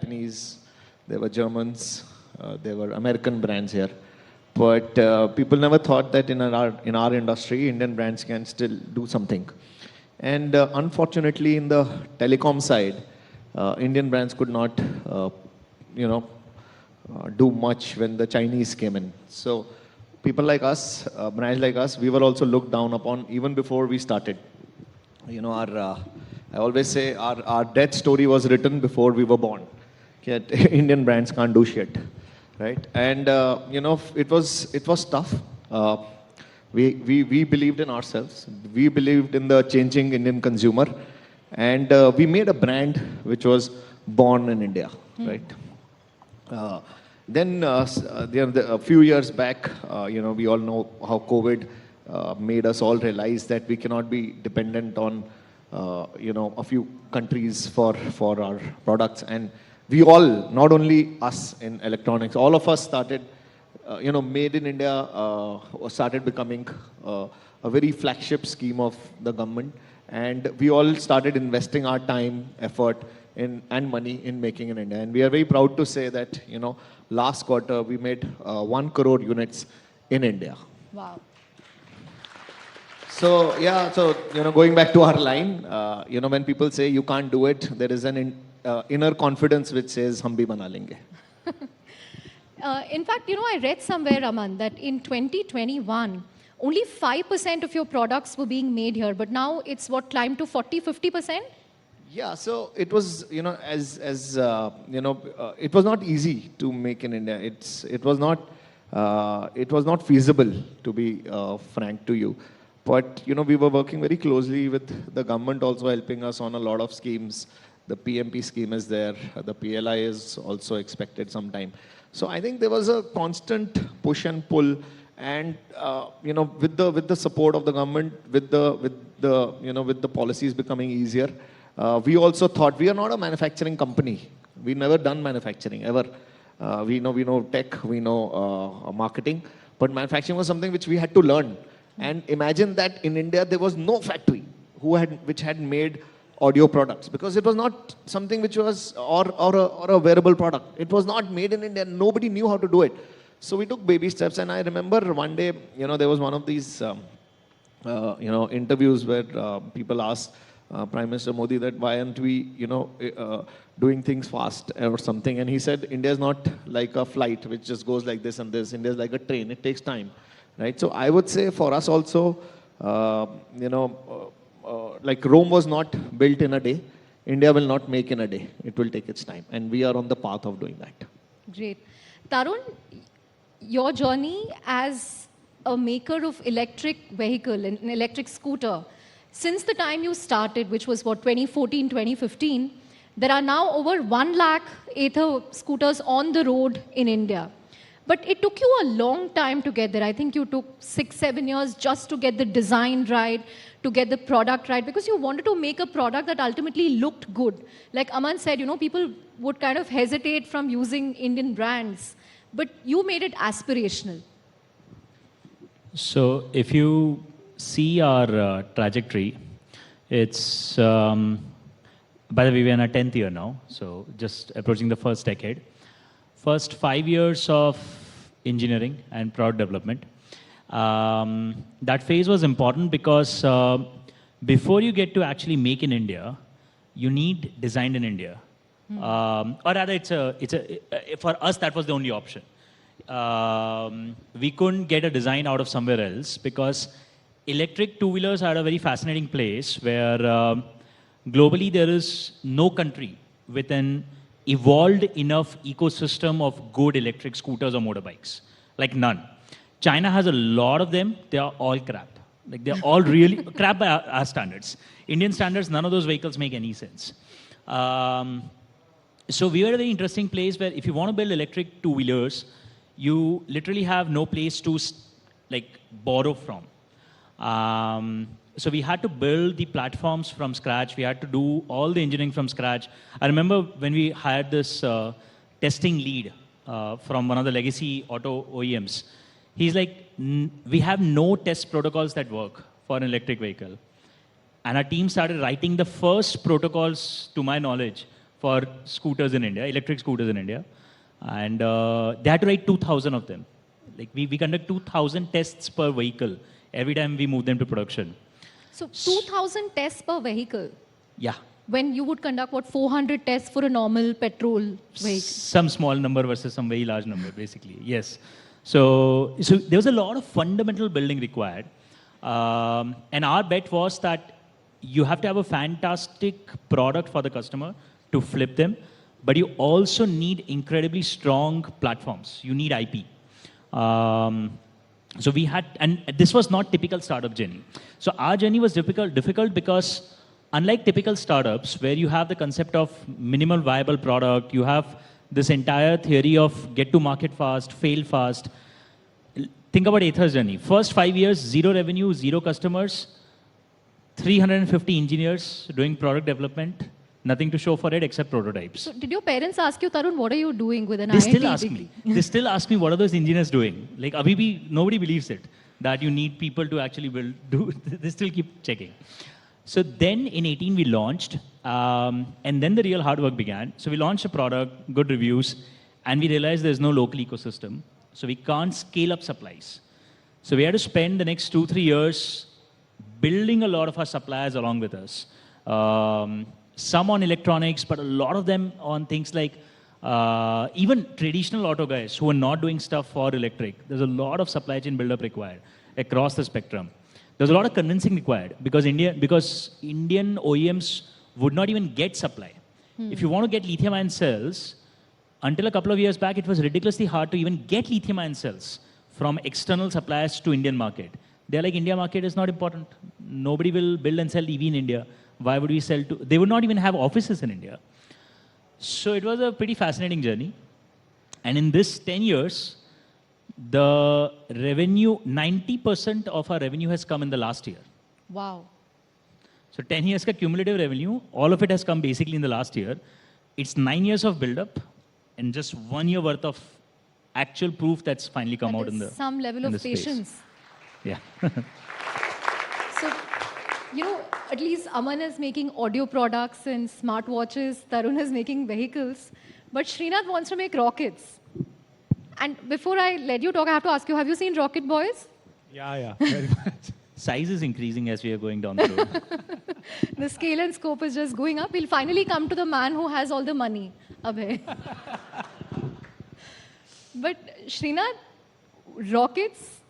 Japanese, there were Germans, there were American brands here. But people never thought that in our industry, Indian brands can still do something. And unfortunately, in the telecom side, Indian brands could not, do much when the Chinese came in. So people like us, brands like us, we were also looked down upon even before we started. I always say our death story was written before we were born. That Indian brands can't do shit, right? And it was tough. We believed in ourselves. We believed in the changing Indian consumer, and we made a brand which was born in India, right? Then a few years back, we all know how COVID made us all realize that we cannot be dependent on a few countries for our products. And we all, not only us in electronics, all of us started, made in India started becoming a very flagship scheme of the government. And we all started investing our time, effort, and money in making in India. And we are very proud to say that, last quarter we made 1 crore units in India. Wow. So, going back to our line, when people say you can't do it, there is an inner confidence which says, hum bhi bana lenge. In fact, I read somewhere, Aman, that in 2021, only 5% of your products were being made here, but now it's climbed to 40-50%? Yeah, so it was, it was not easy to make in India. It was not feasible, to be frank to you. But, we were working very closely with the government also helping us on a lot of schemes. The PMP scheme is there. The PLI is also expected sometime. So I think there was a constant push and pull. And, with the support of the government, with the policies becoming easier, we also thought we are not a manufacturing company. We never done manufacturing ever. We know tech, we know marketing, but manufacturing was something which we had to learn. And imagine that in India there was no factory which had made audio products, because it was not something which was or a wearable product. It was not made in India. Nobody knew how to do it. So we took baby steps. And I remember one day, there was one of these interviews where people asked Prime Minister Modi that why aren't we, doing things fast or something. And he said, India is not like a flight which just goes like this and this. India is like a train. It takes time, right? So I would say for us also, like Rome was not built in a day. India will not make in a day. It will take its time. And we are on the path of doing that. Great. Tarun, your journey as a maker of electric vehicle, an electric scooter, since the time you started, which was 2014, 2015, there are now over 1 lakh Ather scooters on the road in India. But it took you a long time to get there. I think you took 6-7 years just to get the design right, to get the product right, because you wanted to make a product that ultimately looked good. Like Aman said, people would kind of hesitate from using Indian brands, but you made it aspirational. So if you see our trajectory, it's, by the way, we're in our 10th year now, so just approaching the first decade. First 5 years of engineering and product development. That phase was important because before you get to actually make in India, you need designed in India. Or rather, for us, that was the only option. We couldn't get a design out of somewhere else because electric two-wheelers are a very fascinating place where globally there is no country with an evolved enough ecosystem of good electric scooters or motorbikes. Like none. China has a lot of them. They are all crap. Like they're all really crap by our standards. Indian standards, none of those vehicles make any sense. So we were at a very interesting place where if you want to build electric two-wheelers, you literally have no place to borrow from. So we had to build the platforms from scratch. We had to do all the engineering from scratch. I remember when we hired this testing lead from one of the legacy auto OEMs. He's like, we have no test protocols that work for an electric vehicle. And our team started writing the first protocols, to my knowledge, for scooters in India, electric scooters in India. And they had to write 2,000 of them. Like we conduct 2,000 tests per vehicle every time we move them to production. So 2,000 tests per vehicle. Yeah. When you would conduct, what, 400 tests for a normal petrol vehicle? Some small number versus some very large number, basically. Yes. So there was a lot of fundamental building required. And our bet was that you have to have a fantastic product for the customer to flip them, but you also need incredibly strong platforms. You need IP. So we had, and this was not typical startup journey. So our journey was difficult because unlike typical startups where you have the concept of minimal viable product, you have this entire theory of get to market fast, fail fast. Think about Ather's journey. First 5 years, 0 revenue, 0 customers, 350 engineers doing product development, nothing to show for it except prototypes. So did your parents ask you, Tarun, what are you doing with an They IIT still ask degree? me. They still ask me, what are those engineers doing? Like, abhi bhi, nobody believes it, that you need people to actually do. They still keep checking. So then in 18 we launched, and then the real hard work began. So we launched a product, good reviews, and we realized there's no local ecosystem. So we can't scale up supplies. So we had to spend the next 2-3 years building a lot of our suppliers along with us. Some on electronics, but a lot of them on things like even traditional auto guys who are not doing stuff for electric. There's a lot of supply chain buildup required across the spectrum. There's a lot of convincing required because Indian OEMs would not even get supply. If you want to get lithium-ion cells, until a couple of years back, it was ridiculously hard to even get lithium-ion cells from external suppliers to Indian market. They're like, India market is not important. Nobody will build and sell EV in India. Why would we sell to? They would not even have offices in India. So it was a pretty fascinating journey. And in this 10 years, the revenue, 90% of our revenue has come in the last year. Wow. So 10 years ka cumulative revenue, all of it has come basically in the last year. It's 9 years of build-up and just 1 year worth of actual proof that's finally come out in the some level of space. patience. Yeah. So, at least Aman is making audio products and smartwatches. Tarun is making vehicles. But Srinath wants to make rockets. And before I let you talk, I have to ask you, have you seen Rocket Boys? Yeah, very much. Size is increasing as we are going down the road. The scale and scope is just going up. We'll finally come to the man who has all the money, Abhay. But Srinath, rockets,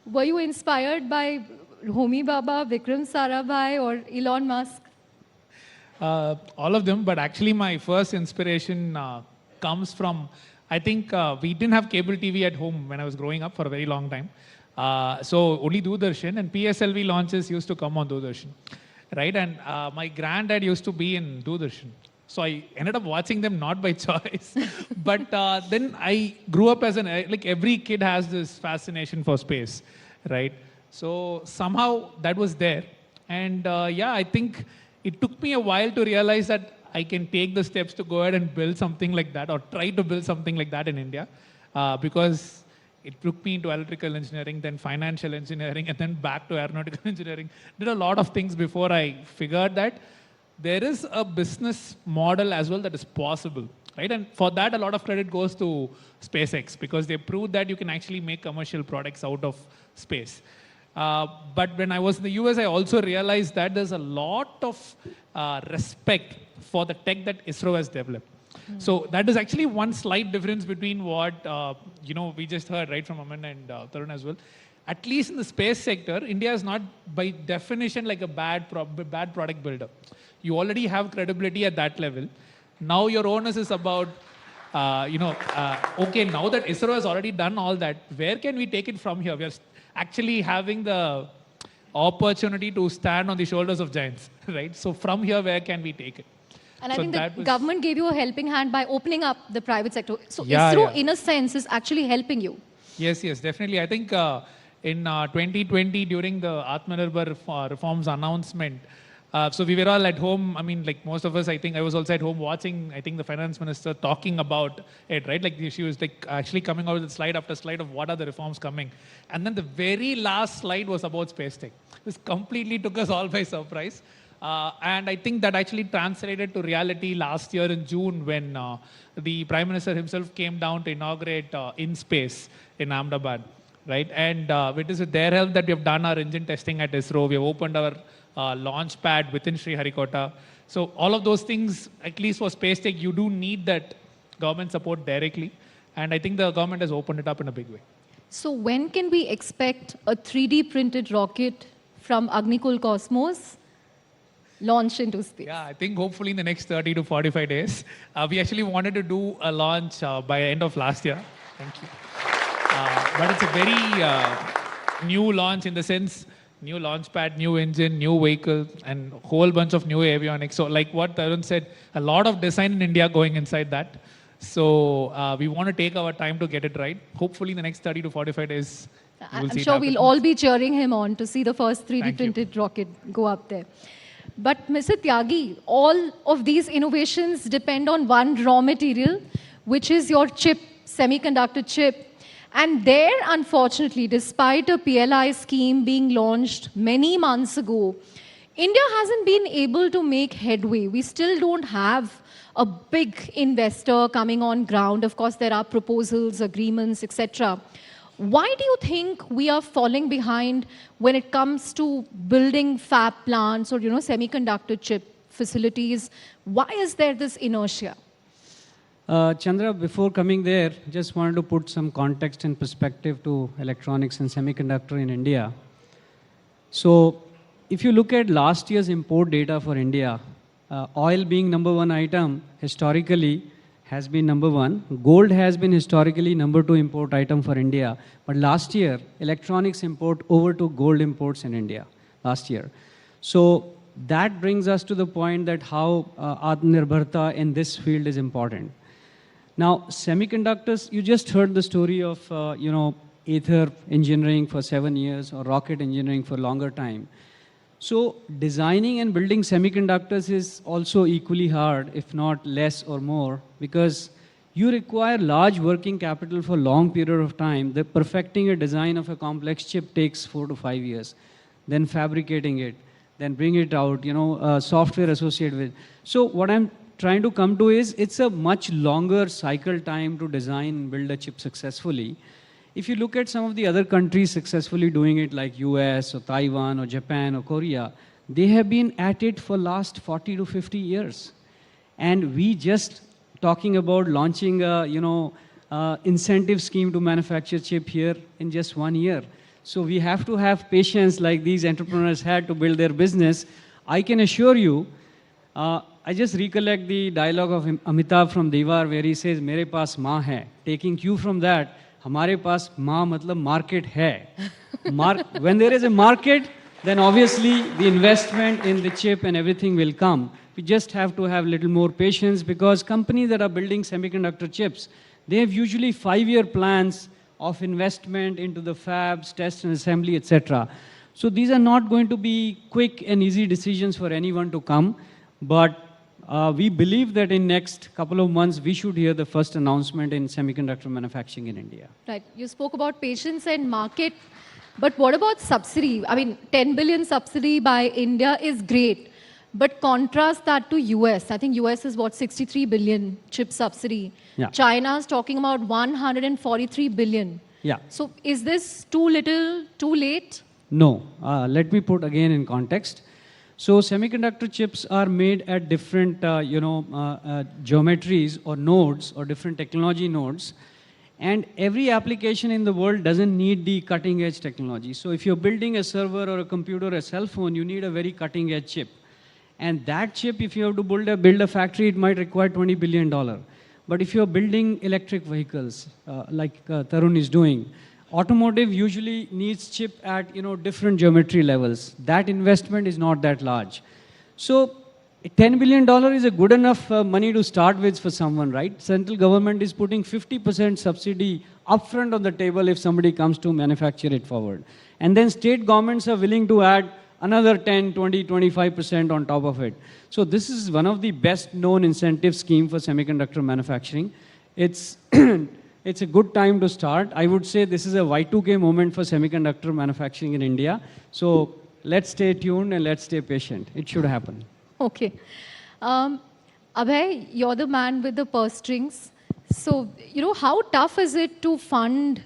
were you inspired by Homi Baba, Vikram Sarabhai, or Elon Musk? All of them, but actually my first inspiration comes from, I think we didn't have cable TV at home when I was growing up for a very long time. So only Doordarshan, and PSLV launches used to come on Doordarshan, right? And my granddad used to be in Doordarshan. So I ended up watching them not by choice, but then I grew up as like every kid has this fascination for space, right? So somehow that was there. And I think it took me a while to realize that I can take the steps to go ahead and build something like that or try to build something like that in India because it took me into electrical engineering, then financial engineering, and then back to aeronautical engineering. Did a lot of things before I figured that there is a business model as well that is possible, right? And for that, a lot of credit goes to SpaceX because they proved that you can actually make commercial products out of space. But when I was in the US, I also realized that there's a lot of respect for the tech that ISRO has developed. So that is actually one slight difference between what we just heard right from Aman and Tarun as well. At least in the space sector, India is not by definition like a bad product builder. You already have credibility at that level. Now your onus is about, okay, now that ISRO has already done all that, where can we take it from here? We are actually having the opportunity to stand on the shoulders of giants, right? So from here, where can we take it? And I So think that the was- government gave you a helping hand by opening up the private sector. So Yeah, ISRO, yeah. in a sense, is actually helping you. Yes, definitely. I think in 2020, during the Atmanirbhar reforms announcement, so we were all at home. I mean, like most of us, I think I was also at home watching, I think the finance minister talking about it, right? Like she was like actually coming out with slide after slide of what are the reforms coming. And then the very last slide was about space tech. This completely took us all by surprise. And I think that actually translated to reality last year in June when the Prime Minister himself came down to inaugurate in space in Ahmedabad, right? And it is with their help that we have done our engine testing at ISRO. We have opened our launch pad within Sriharikota. So all of those things, at least for space tech, you do need that government support directly. And I think the government has opened it up in a big way. So when can we expect a 3D printed rocket from AgniKul Cosmos launch into space? Yeah, I think hopefully in the next 30 to 45 days. We actually wanted to do a launch by end of last year. Thank you. But it's a very new launch in the sense, new launch pad, new engine, new vehicle, and a whole bunch of new avionics. So like what Tarun said, a lot of design in India going inside that. So we want to take our time to get it right. Hopefully in the next 30 to 45 days, I'm sure we'll all be cheering him on to see the first 3D printed rocket go up there. But Mr. Tyagi, all of these innovations depend on one raw material, which is your chip, semiconductor chip. And there, unfortunately, despite a PLI scheme being launched many months ago, India hasn't been able to make headway. We still don't have a big investor coming on ground. Of course, there are proposals, agreements, etc. Why do you think we are falling behind when it comes to building fab plants or, semiconductor chip facilities? Why is there this inertia? Chandra, before coming there, just wanted to put some context and perspective to electronics and semiconductor in India. So, if you look at last year's import data for India, oil being number one item historically has been number one. Gold has been historically number two import item for India. But last year, electronics import over to gold imports in India last year. So that brings us to the point that how Atmanirbharta in this field is important. Now, semiconductors, you just heard the story of, Ather engineering for 7 years or rocket engineering for longer time. So designing and building semiconductors is also equally hard, if not less or more, because you require large working capital for long period of time. The perfecting a design of a complex chip takes 4 to 5 years. Then fabricating it, then bring it out, software associated with it. So what I'm trying to come to is it's a much longer cycle time to design and build a chip successfully. If you look at some of the other countries successfully doing it like US or Taiwan or Japan or Korea, they have been at it for last 40 to 50 years. And we just talking about launching a, incentive scheme to manufacture chip here in just 1 year. So we have to have patience like these entrepreneurs had to build their business. I can assure you, I just recollect the dialogue of Amitabh from Devar where he says, "Mere paas maa hai." Taking cue from that, हमारे पास माँ मतलब market है. When there is a market, then obviously the investment in the chip and everything will come. We just have to have little more patience because companies that are building semiconductor chips, they have usually 5-year plans of investment into the fabs, test and assembly, etc. So these are not going to be quick and easy decisions for anyone to come, but we believe that in next couple of months, we should hear the first announcement in semiconductor manufacturing in India. Right. You spoke about patience and market, but what about subsidy? I mean, 10 billion subsidy by India is great, but contrast that to US. I think US is what, 63 billion chip subsidy. Yeah. China's talking about 143 billion. Yeah. So is this too little, too late? No. Let me put again in context. So semiconductor chips are made at different, geometries or nodes or different technology nodes. And every application in the world doesn't need the cutting edge technology. So if you're building a server or a computer or a cell phone, you need a very cutting edge chip. And that chip, if you have to build a factory, it might require $20 billion. But if you're building electric vehicles, like Tarun is doing, automotive usually needs chip at different geometry levels. That investment is not that large. So $10 billion is a good enough money to start with for someone, right? Central government is putting 50% subsidy upfront on the table if somebody comes to manufacture it forward. And then state governments are willing to add another 10, 20, 25% on top of it. So this is one of the best known incentive scheme for semiconductor manufacturing. It's It's a good time to start. I would say this is a Y2K moment for semiconductor manufacturing in India. So let's stay tuned and let's stay patient. It should happen. Okay. Abhay, you're the man with the purse strings. So, how tough is it to fund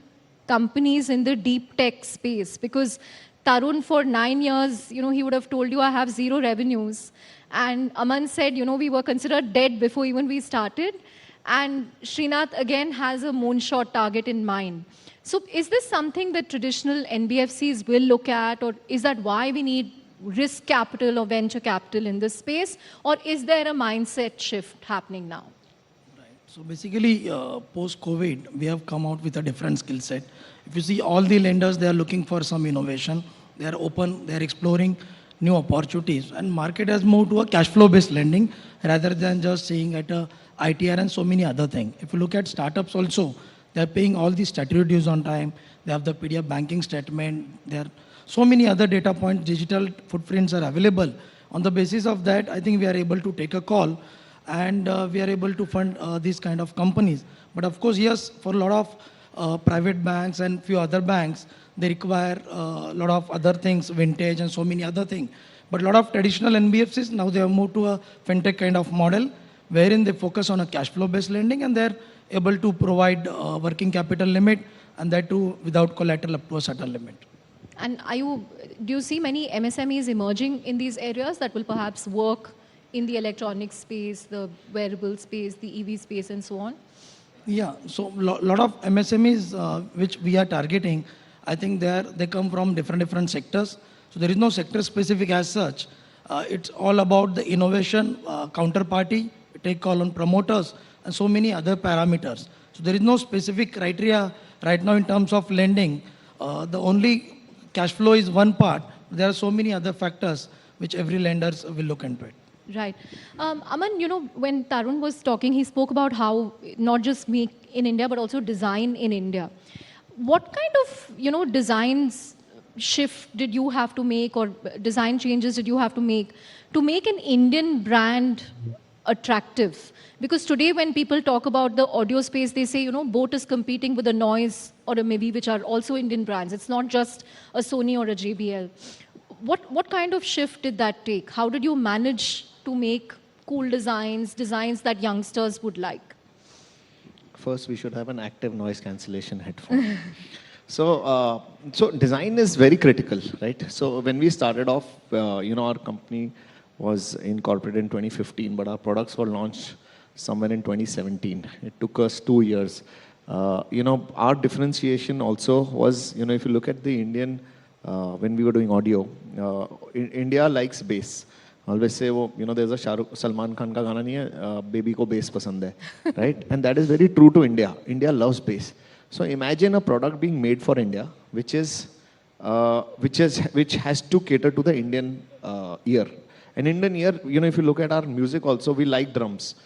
companies in the deep tech space? Because Tarun, for 9 years, he would have told you, I have zero revenues. And Aman said, we were considered dead before even we started. And Srinath, again, has a moonshot target in mind. So is this something that traditional NBFCs will look at? Or is that why we need risk capital or venture capital in this space? Or is there a mindset shift happening now? So basically, post-COVID, we have come out with a different skill set. If you see all the lenders, they are looking for some innovation. They are open, they are exploring new opportunities. And market has moved to a cash flow-based lending rather than just seeing at a ITR and so many other things. If you look at startups also, they are paying all the statutory dues on time. They have the PDF banking statement. There are so many other data points, digital footprints are available. On the basis of that, I think we are able to take a call and we are able to fund these kind of companies. But of course, yes, for a lot of private banks and few other banks, they require a lot of other things, vintage and so many other things. But a lot of traditional NBFCs, now they have moved to a fintech kind of model, wherein they focus on a cash flow based lending and they're able to provide working capital limit and that too without collateral up to a certain limit. And do you see many MSMEs emerging in these areas that will perhaps work in the electronic space, the wearable space, the EV space, and so on? Yeah, so lot of MSMEs which we are targeting, I think they come from different sectors. So there is no sector specific as such. It's all about the innovation, counterparty, take call on promoters, and so many other parameters. So there is no specific criteria right now in terms of lending. The only cash flow is one part. There are so many other factors which every lender will look into it. Right. Aman, when Tarun was talking, he spoke about how not just make in India, but also design in India. What kind of, designs shift did you have to make or design changes did you have to make an Indian brand attractive? Because today when people talk about the audio space, they say, boAt is competing with a Noise or a maybe which are also Indian brands. It's not just a Sony or a JBL. What kind of shift did that take? How did you manage to make cool designs that youngsters would like? First, we should have an active noise cancellation headphone. So design is very critical, right? So when we started off, our company was incorporated in 2015, but our products were launched somewhere in 2017. It took us 2 years. Our differentiation also was, if you look at the Indian, when we were doing audio, India likes bass. Always say, there's a Salman Khan ka gana nahi hai, baby ko bass pasand hai, right? And that is very true to India. India loves bass. So imagine a product being made for India, which has to cater to the Indian ear. An Indian ear, if you look at our music also, we like drums.